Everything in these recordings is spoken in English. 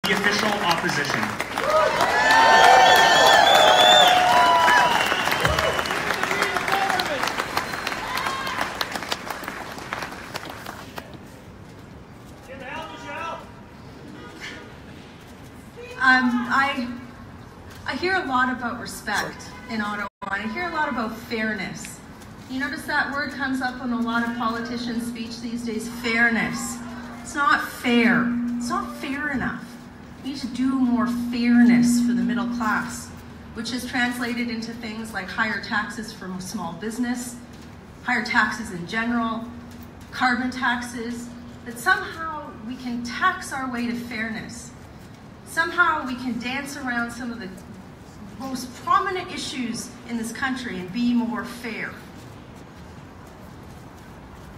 the official opposition. I hear a lot about respect in Ottawa, and I hear a lot about fairness. You notice that word comes up in a lot of politicians' speech these days, fairness. It's not fair. It's not fair enough. We need to do more fairness for the middle class, which is translated into things like higher taxes for small business, higher taxes in general, carbon taxes, that somehow we can tax our way to fairness. Somehow we can dance around some of the most prominent issues in this country and be more fair.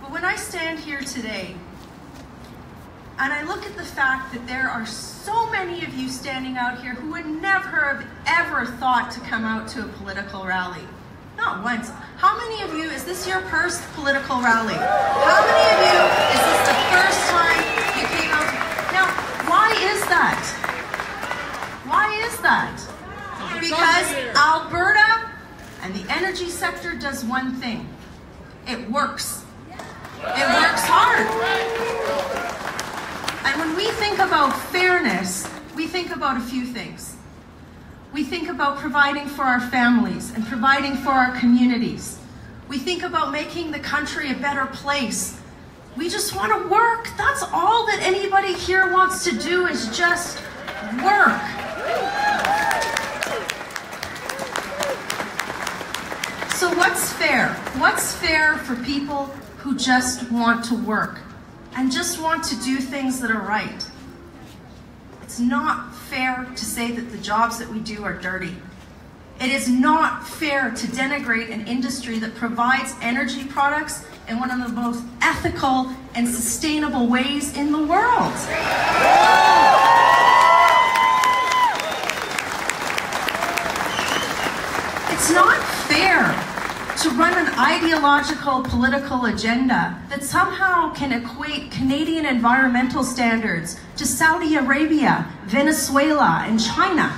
But when I stand here today, and I look at the fact that there are so many of you standing out here who would never have ever thought to come out to a political rally. Not once. How many of you, is this your first political rally? How many of you, is this the first time you came out? Now, why is that? Why is that? Because Alberta and the energy sector does one thing. It works. It works hard. And when we think about fairness, we think about a few things. We think about providing for our families and providing for our communities. We think about making the country a better place. We just want to work. That's all that anybody here wants to do, is just work. So what's fair? What's fair for people who just want to work and just want to do things that are right? It's not fair to say that the jobs that we do are dirty. It is not fair to denigrate an industry that provides energy products in one of the most ethical and sustainable ways in the world. It's not fair to run an ideological political agenda that somehow can equate Canadian environmental standards to Saudi Arabia, Venezuela, and China.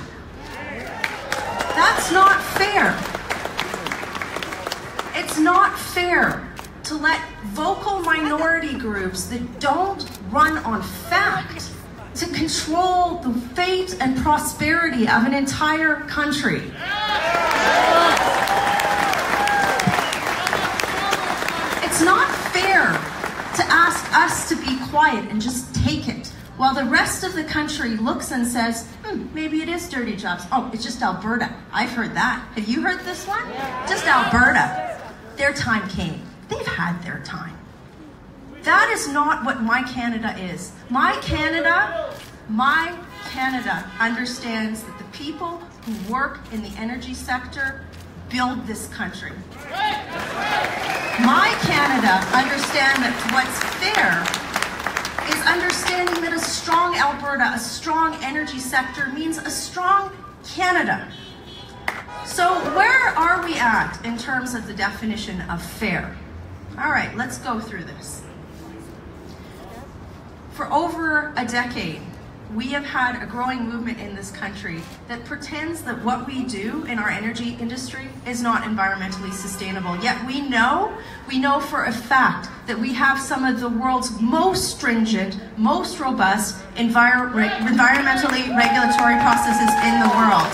That's not fair. It's not fair to let vocal minority groups that don't run on fact to control the fate and prosperity of an entire country. It's not fair to ask us to be quiet and just take it, while the rest of the country looks and says, maybe it is dirty jobs. Oh, it's just Alberta. I've heard that. Have you heard this one? Just Alberta. Their time came. They've had their time. That is not what My Canada is. My Canada understands that the people who work in the energy sector build this country. My Canada understands that what's fair is understanding that a strong Alberta, a strong energy sector means a strong Canada. So where are we at in terms of the definition of fair? All right, let's go through this. For over a decade, we have had a growing movement in this country that pretends that what we do in our energy industry is not environmentally sustainable. Yet we know for a fact that we have some of the world's most stringent, most robust environmentally regulatory processes in the world.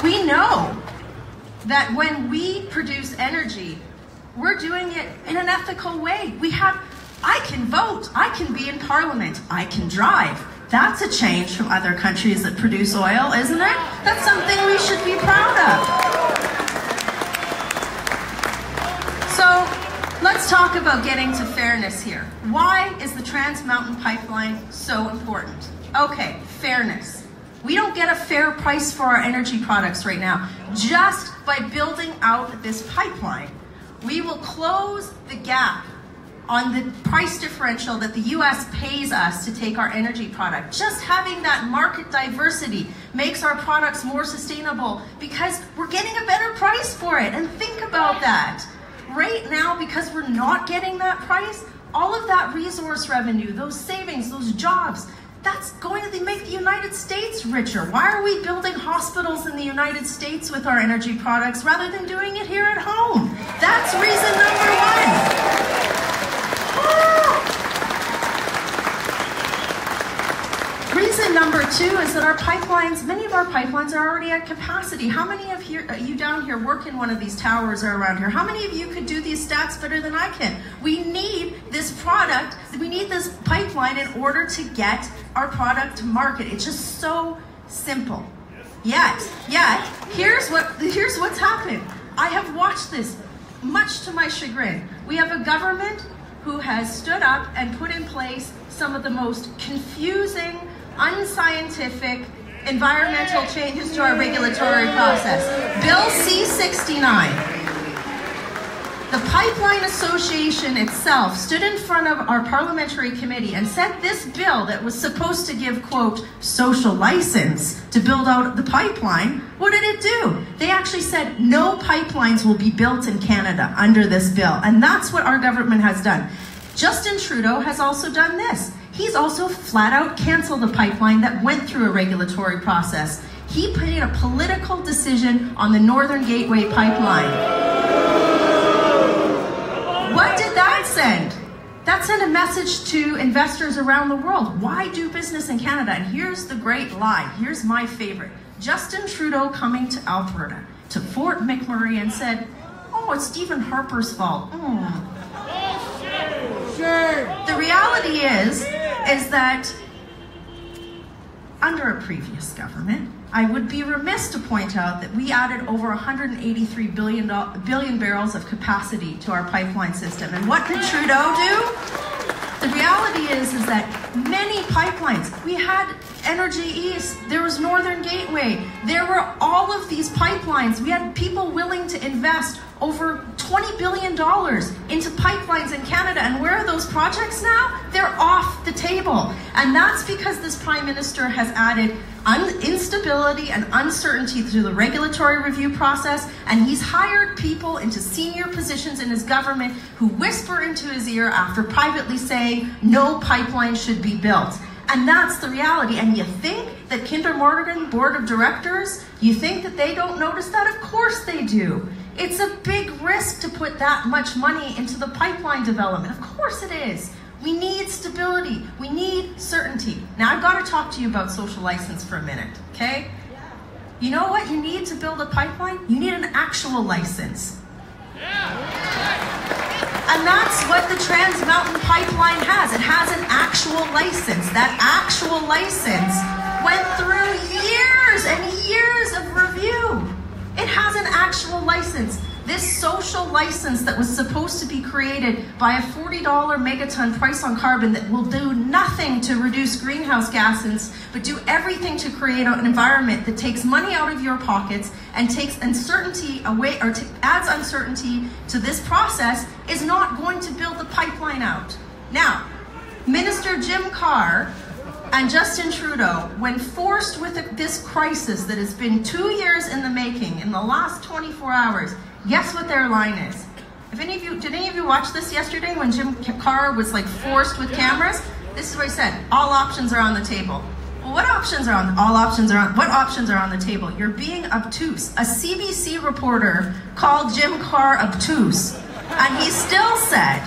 We know that when we produce energy, we're doing it in an ethical way. I can vote, I can be in Parliament, I can drive. That's a change from other countries that produce oil, isn't it? That's something we should be proud of. So let's talk about getting to fairness here. Why is the Trans Mountain Pipeline so important? Okay, fairness. We don't get a fair price for our energy products right now. Just by building out this pipeline, we will close the gap on the price differential that the US pays us to take our energy product. Just having that market diversity makes our products more sustainable because we're getting a better price for it. And think about that. right now, because we're not getting that price, all of that resource revenue, those savings, those jobs, that's going to make the United States richer. Why are we building hospitals in the United States with our energy products rather than doing it here at home? That's reason number one. Reason number two is that our pipelines, many of our pipelines are already at capacity. How many of you down here work in one of these towers or around here? How many of you could do these stats better than I can? We need this product, we need this pipeline in order to get our product to market. It's just so simple. Yet, here's what's happened. I have watched this, much to my chagrin. We have a government who has stood up and put in place some of the most confusing, unscientific environmental changes to our regulatory process. Bill C-69. The Pipeline Association itself stood in front of our parliamentary committee and said this bill that was supposed to give, quote, social license to build out the pipeline, what did it do? They actually said no pipelines will be built in Canada under this bill. And that's what our government has done. Justin Trudeau has also done this. He's also flat out canceled the pipeline that went through a regulatory process. He made a political decision on the Northern Gateway pipeline. What did that send? That sent a message to investors around the world. Why do business in Canada? And here's the great lie. Here's my favorite. Justin Trudeau coming to Alberta, to Fort McMurray, and said, oh, it's Stephen Harper's fault. The reality is that under a previous government, I would be remiss to point out that we added over 183 billion barrels of capacity to our pipeline system. And what did Trudeau do? The reality is that many pipelines, we had Energy East, there was Northern Gateway, there were all of these pipelines. We had people willing to invest over $20 billion into pipelines in Canada. And where are those projects now? They're off the table. And that's because this Prime Minister has added instability and uncertainty through the regulatory review process, and he's hired people into senior positions in his government who whisper into his ear after privately saying no pipeline should be built. And that's the reality. And you think that Kinder Morgan Board of Directors, you think that they don't notice that? Of course they do. It's a big risk to put that much money into the pipeline development. Of course it is. We need stability. We need certainty. Now I've got to talk to you about social license for a minute, okay? You know what you need to build a pipeline? You need an actual license. And that's what the Trans Mountain Pipeline has. It has an actual license. That actual license went through years and years of review. It has an actual license. This social license that was supposed to be created by a $40 megaton price on carbon that will do nothing to reduce greenhouse gases, but do everything to create an environment that takes money out of your pockets and takes uncertainty away, or adds uncertainty to this process, is not going to build the pipeline out. Now, Minister Jim Carr and Justin Trudeau, when forced with this crisis that has been 2 years in the making, in the last 24 hours, guess what their line is? If any of you, did any of you watch this yesterday when Jim Carr was like forced with cameras? This is what he said: all options are on the table. Well, what options are on? What options are on the table? You're being obtuse. A CBC reporter called Jim Carr obtuse, and he still said,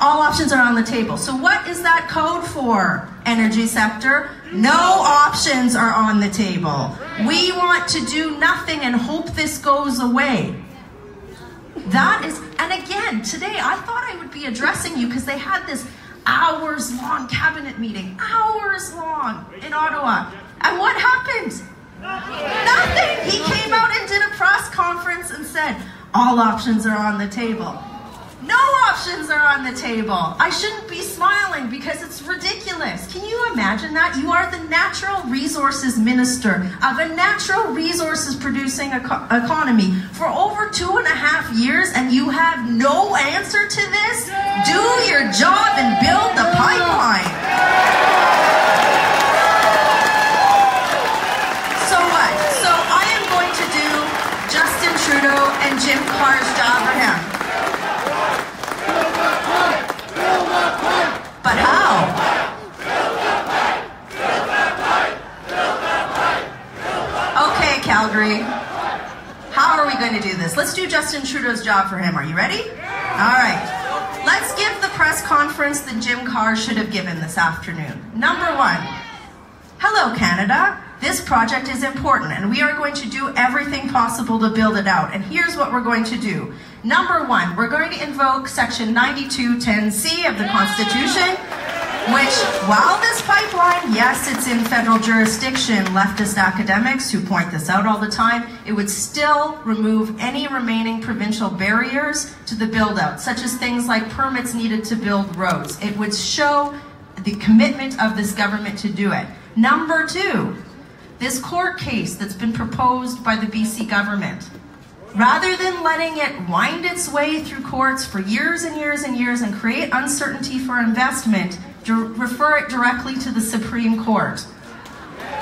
all options are on the table. So what is that code for, energy sector? No options are on the table. We want to do nothing and hope this goes away. That is, and again, today I thought I would be addressing you because they had this hours-long cabinet meeting, hours-long in Ottawa. And what happened? Nothing. He came out and did a press conference and said, all options are on the table. No options are on the table. I shouldn't be smiling because it's ridiculous. Can you imagine that? You are the natural resources minister of a natural resources producing economy for over 2.5 years, and you have no answer to this? Do your job and build the pipeline. So what? So I am going to do Justin Trudeau and Trudeau's job for him. But how? Okay, Calgary. How are we going to do this? Let's do Justin Trudeau's job for him. Are you ready? All right. Let's give the press conference that Jim Carr should have given this afternoon. Number one, hello, Canada. This project is important, and we are going to do everything possible to build it out. And here's what we're going to do. Number one, we're going to invoke Section 9210C of the Constitution, which, while this pipeline, yes, it's in federal jurisdiction, leftist academics who point this out all the time, it would still remove any remaining provincial barriers to the build-out, such as things like permits needed to build roads. It would show the commitment of this government to do it. Number two, this court case that's been proposed by the BC government, rather than letting it wind its way through courts for years and years and years and create uncertainty for investment, refer it directly to the Supreme Court.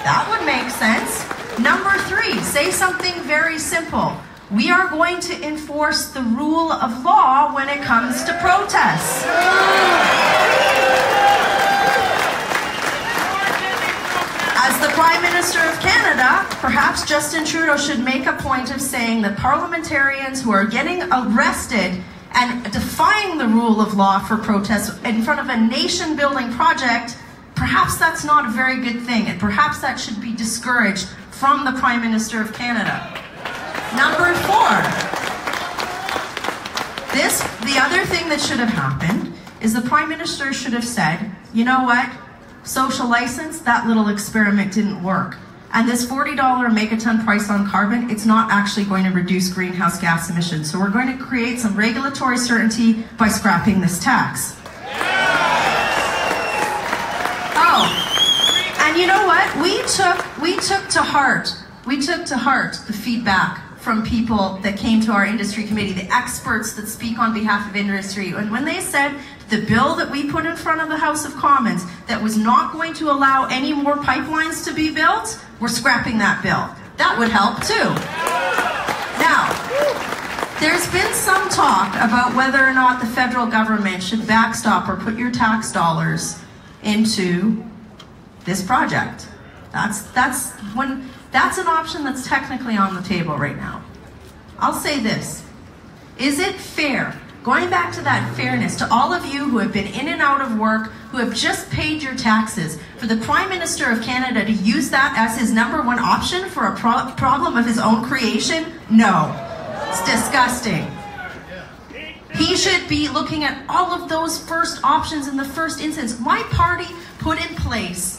That would make sense. Number three, say something very simple. We are going to enforce the rule of law when it comes to protests. As the Prime Minister of Canada, perhaps Justin Trudeau should make a point of saying that parliamentarians who are getting arrested and defying the rule of law for protests in front of a nation-building project, perhaps that's not a very good thing, and perhaps that should be discouraged from the Prime Minister of Canada. Number four, the other thing that should have happened is the Prime Minister should have said, you know what, social license, that little experiment didn't work. And this $40 megaton price on carbon, it's not actually going to reduce greenhouse gas emissions. So we're going to create some regulatory certainty by scrapping this tax. Oh, and you know what? We took to heart the feedback from people that came to our industry committee, the experts that speak on behalf of industry. And when they said the bill that we put in front of the House of Commons that was not going to allow any more pipelines to be built, we're scrapping that bill. That would help too. Now, there's been some talk about whether or not the federal government should backstop or put your tax dollars into this project. That's an option that's technically on the table right now. I'll say this. Is it fair, going back to that fairness, to all of you who have been in and out of work, who have just paid your taxes, for the Prime Minister of Canada to use that as his number one option for a problem of his own creation? No. It's disgusting. He should be looking at all of those first options in the first instance. My party put in place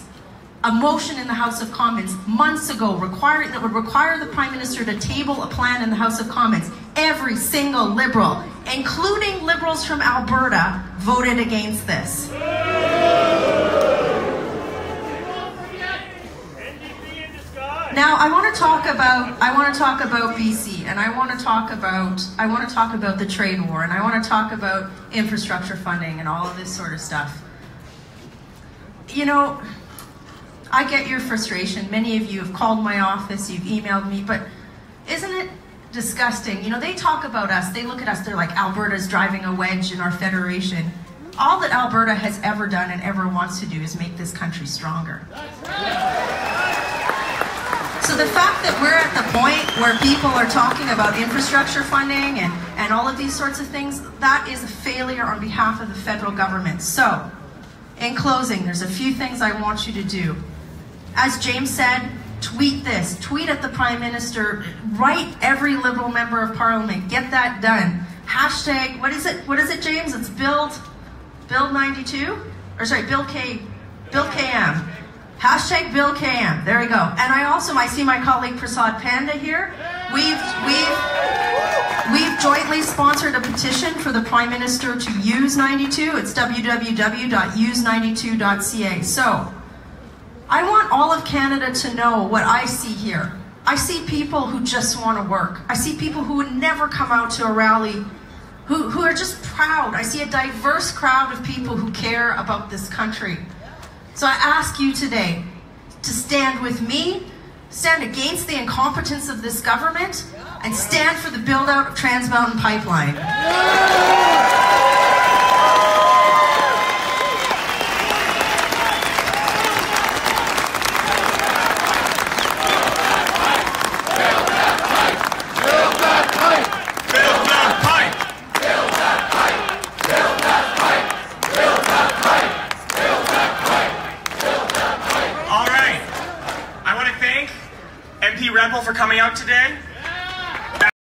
a motion in the House of Commons months ago that would require the Prime Minister to table a plan in the House of Commons. Every single Liberal, including Liberals from Alberta, voted against this. Now I want to talk about BC, and I want to talk about the trade war, and I want to talk about infrastructure funding and all of this sort of stuff. You know, I get your frustration. Many of you have called my office, you've emailed me, but isn't it disgusting? You know, they talk about us, they look at us, they're like, Alberta's driving a wedge in our federation. All that Alberta has ever done and ever wants to do is make this country stronger. So the fact that we're at the point where people are talking about infrastructure funding and all of these sorts of things, that is a failure on behalf of the federal government. So, in closing, there's a few things I want you to do. As James said, tweet this. Tweet at the Prime Minister. Write every Liberal member of Parliament. Get that done. Hashtag, what is it, James? It's Bill 92? Or sorry, Bill KM. Hashtag Bill KM. There we go. And I see my colleague Prasad Panda here. We've jointly sponsored a petition for the Prime Minister to use 92. It's www.use92.ca. So, I want all of Canada to know what I see here. I see people who just want to work. I see people who would never come out to a rally, who are just proud. I see a diverse crowd of people who care about this country. So I ask you today to stand with me, stand against the incompetence of this government, and stand for the build-out of Trans Mountain Pipeline. Rempel for coming out today.